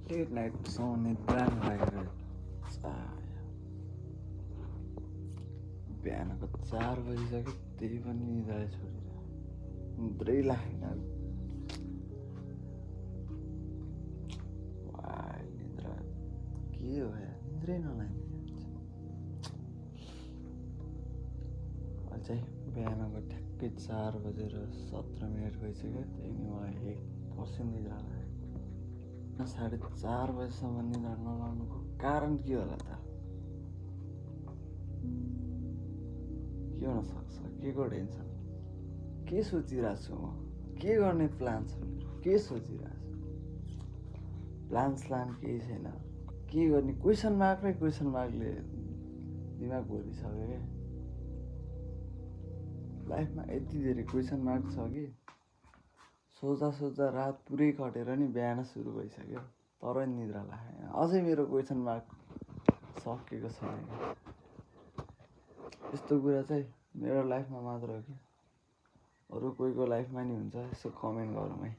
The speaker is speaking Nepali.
लेट नाइटसम्म निद्रा नलागेर बिहानको 4 बजिसक्यो त्यही पनि निद्रा छोडेर निद्रै लागेन। निद्रा के हो यार, निद्रै नलाग्ने चाहिँ बिहानको ठ्याक्कै 4 बजेर 17 मिनट भइसक्यो। त्यही नै मलाई 1% निद्रा लाग्यो। 4:30 बजीसम्म निद्रा नलाग्नुको कारण के होला त? के हुन सक्छ? के को टेन्सन? के सोचिरहेको छु म? के गर्ने प्लान छ मेरो? के सोचिरहेको छु? प्लान केही छैन। के गर्ने? क्वेसन मार्कले दिमाग भरिसक्यो क्या। लाइफमा यति धेरै क्वेसन मार्क छ कि सोच्दा रात पुरै कटेर नि बिहान सुरु भइसक्यो, तर निद्रा लागेन। अझै मेरो क्वेसन मार्क सकेको छैन। यस्तो कुरा चाहिँ मेरो लाइफमा मात्र हो कि अरू कोहीको लाइफमा नि हुन्छ? यसो कमेन्ट गरौँ है।